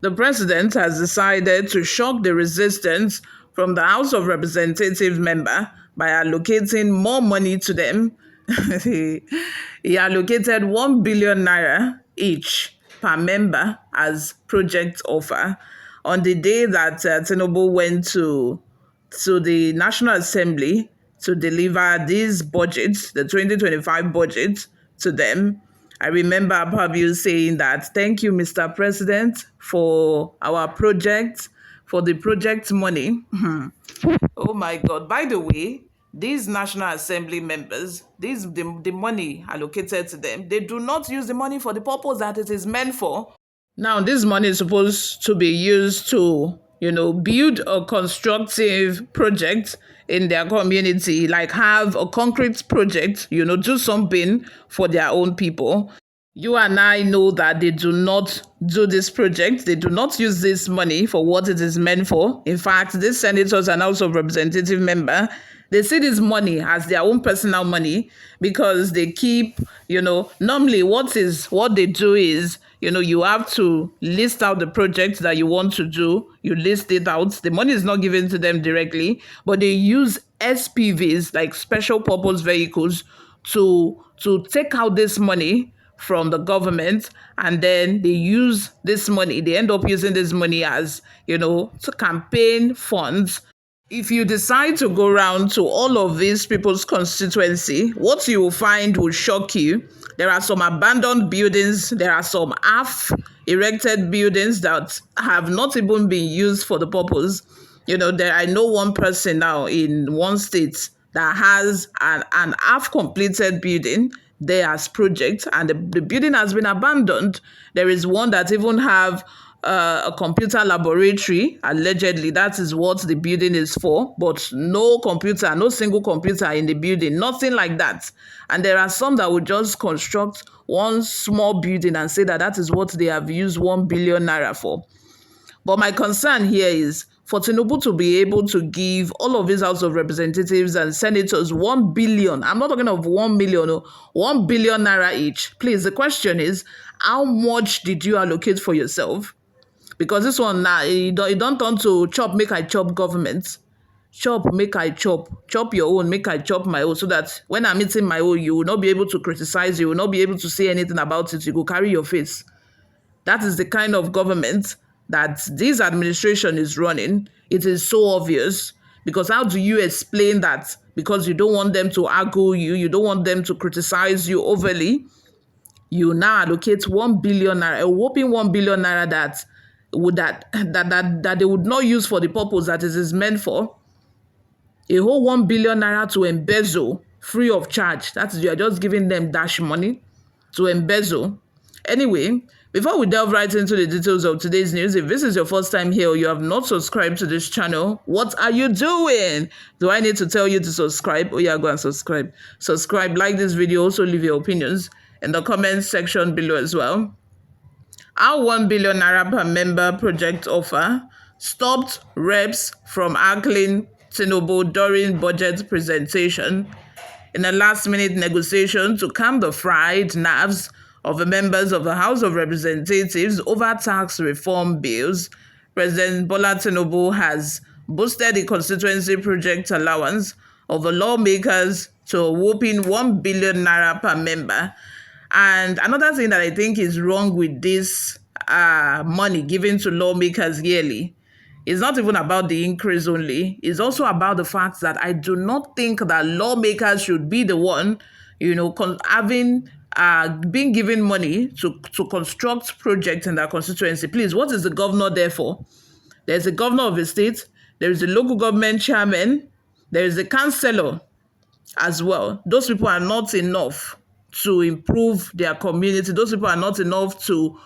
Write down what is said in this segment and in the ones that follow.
The president has decided to shock the resistance from the House of Representatives member by allocating more money to them. he, he allocated 1 billion naira each per member as project offer on the day that Tinubu went to the National Assembly to deliver these budgets, the 2025 budget, to them. I remember Pabio saying that, thank you, Mr. President, for our project, for the project money. Oh my God. By the way, these National Assembly members, the money allocated to them, they do not use the money for the purpose that it is meant for. Now, this money is supposed to be used to, build a constructive project in their community, like have a concrete project, do something for their own people. You and I know that they do not do this project. They do not use this money for what it is meant for. In fact, these senators and House of Representative member, they see this money as their own personal money because they keep, normally what they do is, you have to list out the project that you want to do. You list it out. The money is not given to them directly, but they use SPVs, like special purpose vehicles, to take out this money from the government, and then they end up using this money as, to campaign funds. If you decide to go around to all of these people's constituency, what you will find will shock you. There are some abandoned buildings, there are some half erected buildings that have not even been used for the purpose. I know one person now in one state that has an half completed building there as project, and the building has been abandoned. There is one that even have a computer laboratory. Allegedly, that is what the building is for, but no single computer in the building, nothing like that. And there are some that would just construct one small building and say that that is what they have used 1 billion naira for. But my concern here is for Tinubu to be able to give all of his House of Representatives and Senators 1 billion. I'm not talking of 1 million, 1 billion naira each. Please, the question is, how much did you allocate for yourself? Because this one now, it don't turn to chop, make I chop government. Chop, make I chop. Chop your own, make I chop my own. So that when I'm eating my own, you will not be able to criticize, you will not be able to say anything about it. You go carry your face. That is the kind of government that this administration is running. It is so obvious, because how do you explain that? Because you don't want them to argue you don't want them to criticize you overly, you now allocate 1 billion naira, a whopping 1 billion naira that they would not use for the purpose that it is meant for. A whole 1 billion naira to embezzle free of charge. That is, you are just giving them dash money to embezzle. Anyway, before we delve right into the details of today's news, if this is your first time here or you have not subscribed to this channel, what are you doing? Do I need to tell you to subscribe? Oh yeah, go and subscribe. Subscribe, like this video, also leave your opinions in the comments section below as well. Our 1 billion naira per member project offer stopped reps from heckling Tinubu during budget presentation. In a last-minute negotiation to calm the fried nerves of the members of the House of Representatives over tax reform bills, President Bola Tinubu has boosted the constituency project allowance of the lawmakers to a whopping 1 billion naira per member. And another thing that I think is wrong with this money given to lawmakers yearly is not even about the increase only. It's also about the fact that I do not think that lawmakers should be the one, being given money to construct projects in their constituency. Please, what is the governor there for? There's a governor of a state, there is a local government chairman, there is a councillor as well. Those people are not enough to improve their community. Those people are not enough to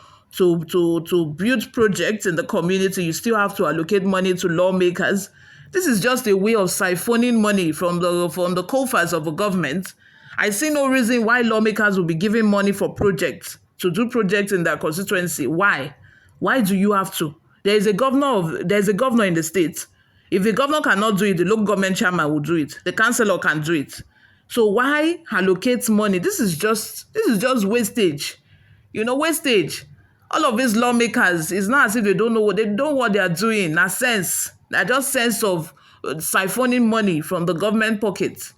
build projects in the community. You still have to allocate money to lawmakers. This is just a way of siphoning money from the coffers of the government. I see no reason why lawmakers will be giving money for projects, to do projects in their constituency. Why? Why do you have to? There's a governor in the state. If the governor cannot do it, the local government chairman will do it. The councillor can do it. So why allocate money? This is just wastage. Wastage. all of these lawmakers, it's not as if they don't know what they are doing. Na sense. Na just sense of siphoning money from the government pocket.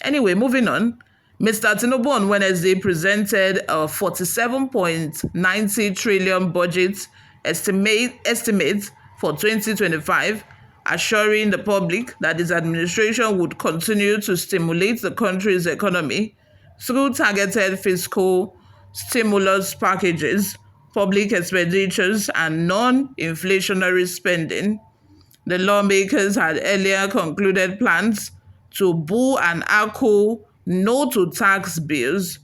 Anyway, moving on. Mr. Tinubu on Wednesday presented a 47.90 trillion budget estimate for 2025, assuring the public that his administration would continue to stimulate the country's economy through targeted fiscal stimulus packages, public expenditures, and non-inflationary spending. The lawmakers had earlier concluded plans to boo and echo no to tax bills,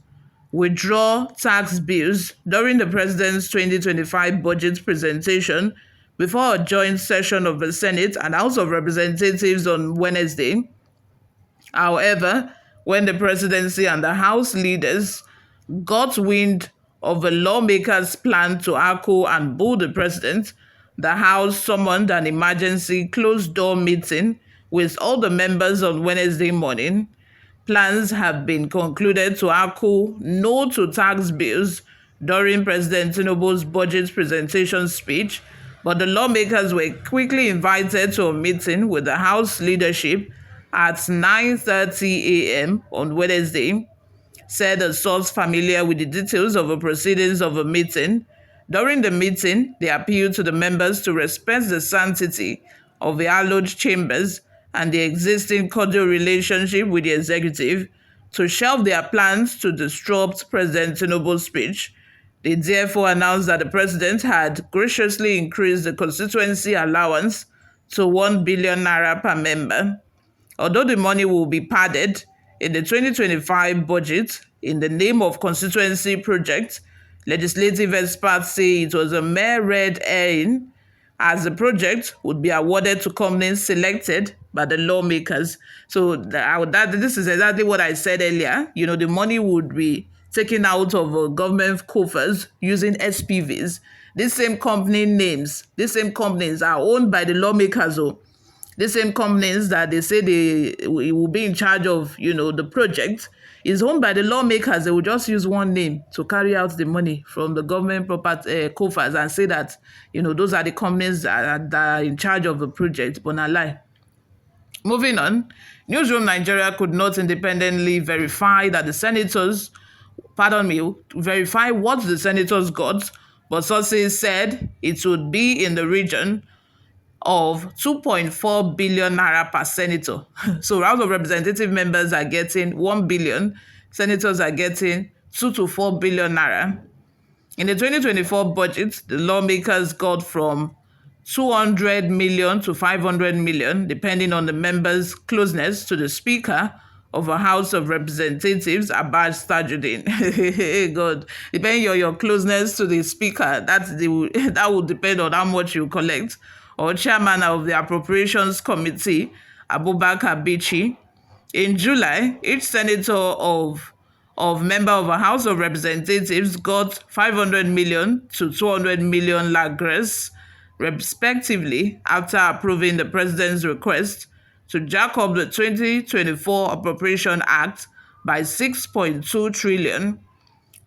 withdraw tax bills during the president's 2025 budget presentation before a joint session of the Senate and House of Representatives on Wednesday. However, when the presidency and the House leaders got wind of the lawmakers' plan to echo and boo the president, the House summoned an emergency closed-door meeting with all the members on Wednesday morning. Plans have been concluded to echo no to tax bills during President Tinubu's budget presentation speech, but the lawmakers were quickly invited to a meeting with the House leadership at 9:30 a.m. on Wednesday, said a source familiar with the details of the proceedings of a meeting. During the meeting, they appealed to the members to respect the sanctity of the hallowed chambers and the existing cordial relationship with the executive, to shelve their plans to disrupt President Tinubu's speech. They therefore announced that the president had graciously increased the constituency allowance to 1 billion naira per member. Although the money will be padded in the 2025 budget in the name of constituency project, legislative experts say it was a mere red herring, as the project would be awarded to companies selected by the lawmakers. So this is exactly what I said earlier. The money would be taken out of government coffers using SPVs. These same companies are owned by the lawmakers. The same companies that they say they will be in charge of, the project, is owned by the lawmakers. They will just use one name to carry out the money from the government property coffers and say that, those are the companies that are in charge of the project. But not lie. Moving on, Newsroom Nigeria could not independently verify what the senators got, but sources said it would be in the region of 2.4 billion naira per senator. So House of Representative members are getting 1 billion, senators are getting 2 to 4 billion naira. In the 2024 budget, the lawmakers got from 200 million to 500 million, depending on the members' closeness to the Speaker of a House of Representatives, Abbas Tajuddin. God, depending on your closeness to the Speaker, that will depend on how much you collect. Or Chairman of the Appropriations Committee, Abubakar Bichi. In July, each senator of member of a House of Representatives got 500 million to 200 million lagres, respectively, after approving the president's request to jack up the 2024 Appropriation Act by 6.2 trillion.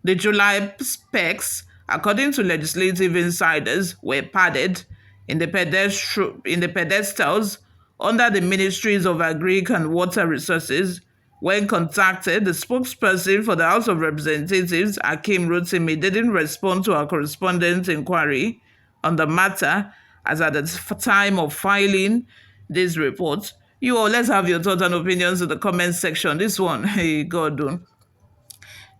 The July specs, according to legislative insiders, were padded in the pedestals under the Ministries of Agric and Water Resources. When contacted, the spokesperson for the House of Representatives, Akim Rotimi, didn't respond to our correspondent's inquiry on the matter, as at the time of filing this report. Let's have your thoughts and opinions in the comment section. This one, hey, God,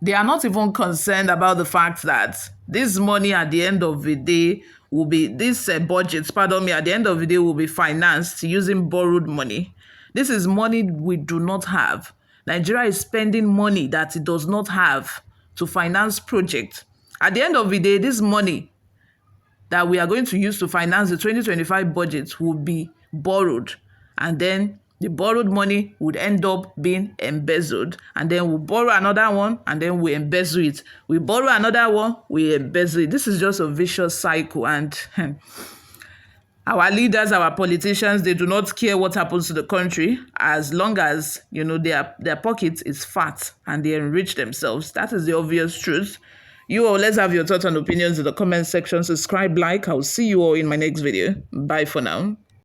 they are not even concerned about the fact that this money at the end of the day will be, at the end of the day will be financed using borrowed money. This is money we do not have. Nigeria is spending money that it does not have to finance projects. At the end of the day, this money that we are going to use to finance the 2025 budget will be borrowed, and then the borrowed money would end up being embezzled, and then we'll borrow another one, and then we embezzle it. We borrow another one, we embezzle it. This is just a vicious cycle, and our leaders, our politicians, they do not care what happens to the country as long as, their pocket is fat and they enrich themselves. That is the obvious truth. You all, let's have your thoughts and opinions in the comment section. Subscribe, like. I'll see you all in my next video. Bye for now.